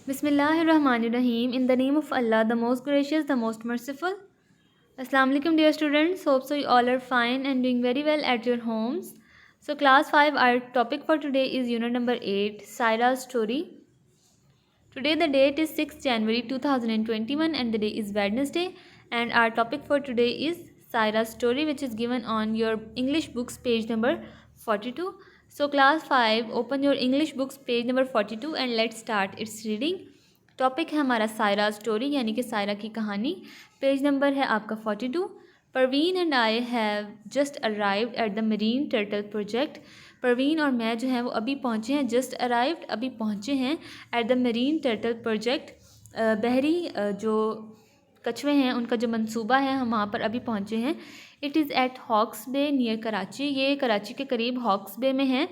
Bismillahirrahmanirrahim. In the name of Allah, the most gracious, the most merciful. Assalamu alaikum, dear students. Hope so you all are fine and doing very well at your homes. So class 5, our topic for today is unit number 8, Saira's story. Today the date is 6th January 2021 and the day is Wednesday, and our topic for today is Saira's story, which is given on your English books page number 42. So class 5, open your English books page number 42 and let's start its reading. Topic है हमारा Saira story यानी कि सायरा की कहानी. Page number है आपका 42. Parveen and I have just arrived at the marine turtle project. Parveen और मैं जो है वो अभी पहुँचे हैं, जस्ट अराइव्ड अभी पहुँचे हैं, at the marine turtle project बहरी जो कछुए हैं उनका जो मंसूबा है हम वहाँ पर अभी पहुँचे हैं. It is at Hawks Bay near Karachi. ये कराची के करीब हॉक्स बे में है.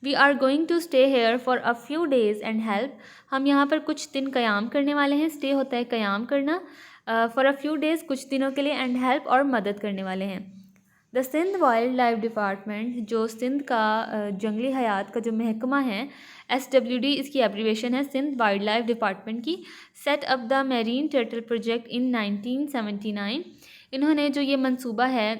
We are going to stay here for a few days and help. हम यहाँ पर कुछ दिन क़याम करने वाले हैं. स्टे होता है क़याम करना. फॉर अ फ्यू डेज़ कुछ दिनों के लिए, एंड हेल्प और मदद करने वाले हैं. The Sindh wildlife department, जो सिंध का जंगली हयात का जो महकमा है, SWD इसकी एब्रीवेशन है सिंध वाइल्ड लाइफ डिपार्टमेंट की, set up the marine turtle project in 1979. इन्होंने जो ये मंसूबा है,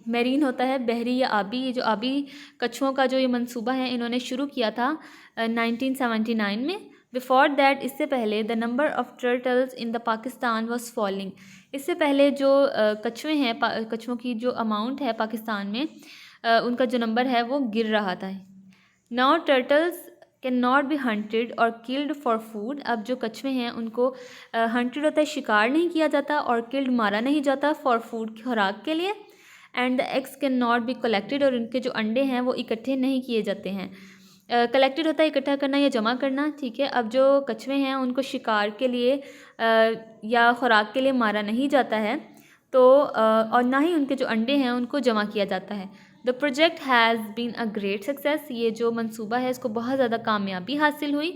मैरीन होता है बहरी या आबी, ये जो आबी कछुओं का जो ये मंसूबा है इन्होंने शुरू किया था 1979 में. बिफोर दैट, इससे पहले, the number of turtles in the Pakistan was falling. इससे पहले जो कछुए हैं, कछुओं की जो अमाउंट है पाकिस्तान में, उनका जो नंबर है वो गिर रहा था. Now turtles can not be hunted और किल्ड फॉर फूड. अब जो कछुए हैं उनको हंटेड होता है, शिकार नहीं किया जाता, और किल्ड मारा नहीं जाता फॉर फूड, खुराक के लिए. And the eggs can not be collected, और उनके जो अंडे हैं वो इकट्ठे नहीं किए जाते हैं. कलेक्टेड होता है इकट्ठा करना या जमा करना, ठीक है. अब जो कछुए हैं उनको शिकार के लिए या खुराक के लिए मारा नहीं जाता है, तो और ना ही उनके जो अंडे हैं उनको जमा किया जाता है. The project has been a great success. ये जो मंसूबा है इसको बहुत ज़्यादा कामयाबी हासिल हुई.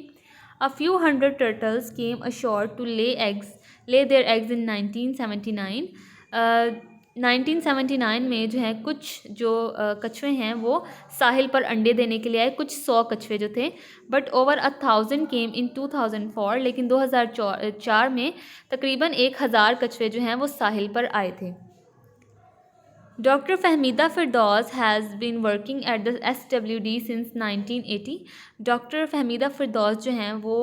A few hundred turtles came ashore to lay their eggs in 1979. 1979 में जो है कुछ जो कछुए हैं वो साहिल पर अंडे देने के लिए आए, कुछ 100 कछुए जो थे. बट ओवर 1000 केम इन 2004. लेकिन 2004 में तकरीबन 1000 कछुए जो हैं वो साहिल पर आए थे. Doctor Fahmida Firdaus has been working at the SWD since 1980. Doctor Fahmida Firdaus जो हैं वो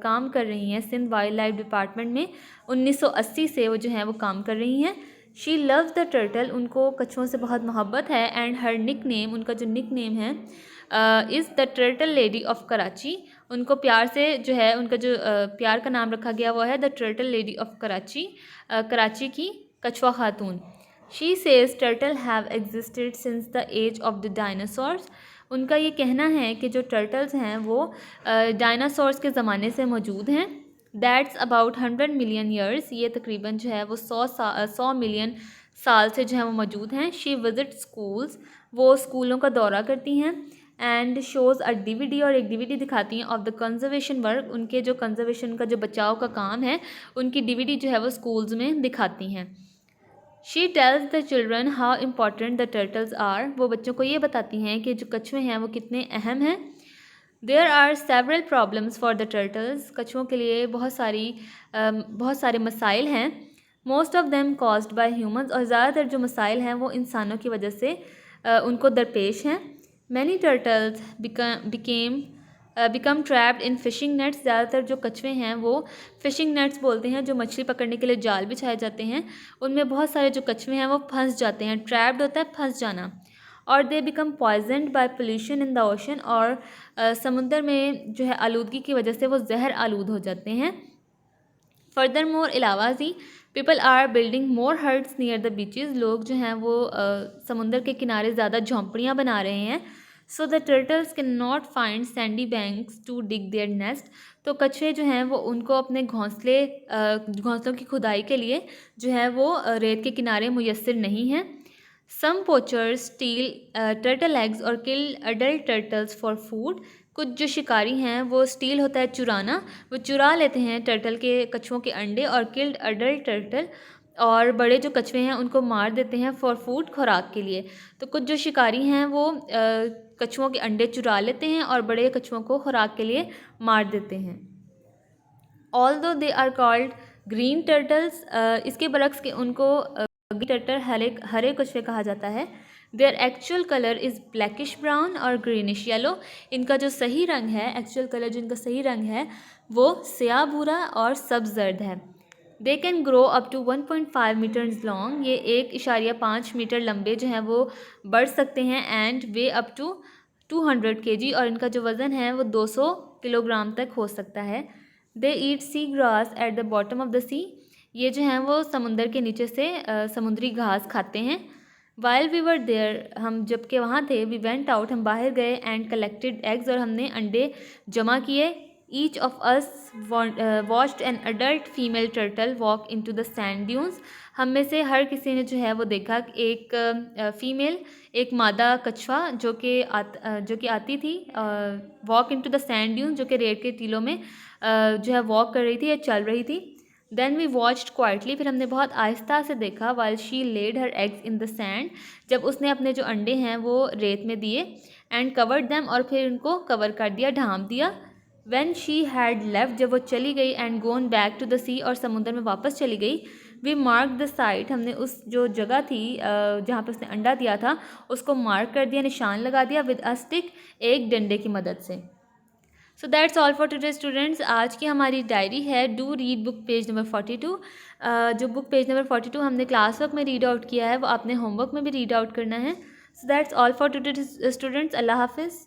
काम कर रही हैं सिंध वाइल्ड लाइफ डिपार्टमेंट में. 1980 से वो जो हैं वो काम कर रही हैं. She loves the turtle. उनको कछुओं से बहुत मोहब्बत है. एंड हर निक नेम, उनका जो निक नेम है, is the turtle lady of Karachi. उनको प्यार से जो है उनका जो प्यार का नाम रखा गया वो है the turtle lady of Karachi, Karachi की कछुआ खातून. She says turtles have existed since the age of the dinosaurs. उनका ये कहना है कि जो टर्टल्स हैं वो डायनासोर्स के ज़माने से मौजूद हैं. That's about 100 million years. ये तकरीबन जो है वो 100 मिलियन साल से जो है वो मौजूद हैं. She visit schools. वो स्कूलों का दौरा करती हैं. एंड शोज़ अ DVD, और एक DVD दिखाती हैं ऑफ द कंजर्वेशन वर्क. उनके जो कंजर्वेशन का जो बचाव का काम है उनकी DVD जो है वो स्कूल्स में दिखाती हैं. She tells the children how important the turtles are. वो बच्चों को ये बताती हैं कि जो कछुए हैं वो कितने अहम हैं. There are several problems for the turtles. कछुओं के लिए बहुत सारे मसाइल हैं. Most of them caused by humans. और ज़्यादातर जो मसाइल हैं वो इंसानों की वजह से उनको दरपेश हैं. Many turtles become trapped in fishing nets. ज़्यादातर जो कछुए हैं वो फिशिंग नेट्स बोलते हैं, जो मछली पकड़ने के लिए जाल बिछाए जाते हैं, उनमें बहुत सारे जो कछुए हैं वो फंस जाते हैं. ट्रैप्ड होता है फंस जाना. और they become poisoned by pollution in the ocean. और समुद्र में जो है आलूदगी की वजह से वो जहर आलूद हो जाते हैं. फर्दर मोर, अलावा जी, people are building more huts near the beaches. लोग जो हैं वो समुद्र के किनारे ज़्यादा झोंपड़ियाँ बना रहे हैं. So the turtles can not find sandy banks to dig their nest. तो कछुए जो हैं वो उनको अपने घोंसलों की खुदाई के लिए जो है वो रेत के किनारे मुयस्सर नहीं हैं. सम पोचर्स स्टील टर्टल एग्स और किल अडल्ट टर्टल्स फॉर फूड. कुछ जो शिकारी हैं वो स्टील होता है चुराना, वो चुरा लेते हैं टर्टल के, कछुओं के अंडे, और किल्ड अडल्ट टर्टल, और बड़े जो कछुए हैं उनको मार देते हैं फॉर फूड, खुराक के लिए. तो कुछ जो शिकारी हैं वो कछुओं के अंडे चुरा लेते हैं और बड़े कछुओं को खुराक के लिए मार देते हैं. Although they are called green turtles, इसके बरक्स के उनको ग्रीन टर्टल हरे कछुए कहा जाता है। Their actual colour is blackish brown और ग्रीनिश येलो। इनका जो सही रंग है, एक्चुअल कलर जो इनका सही रंग है वो स्याह भूरा और सब्ज जर्द है। They can grow up to 1.5 metres long, ये 1.5 मीटर लंबे जो हैं वो बढ़ सकते हैं। And weigh up to 200 kg, और इनका जो वज़न है वो 200 किलोग्राम तक हो सकता है। They eat sea grass at the bottom of the sea, ये जो हैं वो समुंदर के नीचे से समुद्री घास खाते हैं। वाइल वी वर देयर, हम जबकि वहाँ थे, वी वेंट आउट, हम बाहर गए, एंड कलेक्टेड एग्स, और हमने अंडे जमा किए। Each of us watched an adult female turtle walk into the sand dunes, हम में से हर किसी ने जो है वो देखा एक फीमेल, एक मादा कछुआ जो कि आती थी walk into the sand dunes, जो कि रेत के टीलों में जो है वॉक कर रही थी या चल रही थी। देन वी वॉच्ड क्वाइटली, फिर हमने बहुत आहिस्ता से देखा। While she laid her eggs in the sand, जब उसने अपने जो अंडे हैं वो रेत में दिए। एंड कवर्ड दैम, और फिर उनको कवर कर दिया, ढांप दिया। When she had left, जब वो चली गई, and gone back to the sea, और समुद्र में वापस चली गई। वी मार्क द साइट, हमने उस जो जगह थी जहाँ पर उसने अंडा दिया था उसको मार्क कर दिया, निशान लगा दिया विद अ स्टिक, एक डंडे की मदद से। सो that's all for today students. आज की हमारी डायरी है do read book page number 42। जो बुक पेज नंबर 42 हमने क्लास वर्क में रीड आउट किया है वो आपने होमवर्क में भी रीड आउट करना है। So that's all for today students. अल्लाह हाफिज़।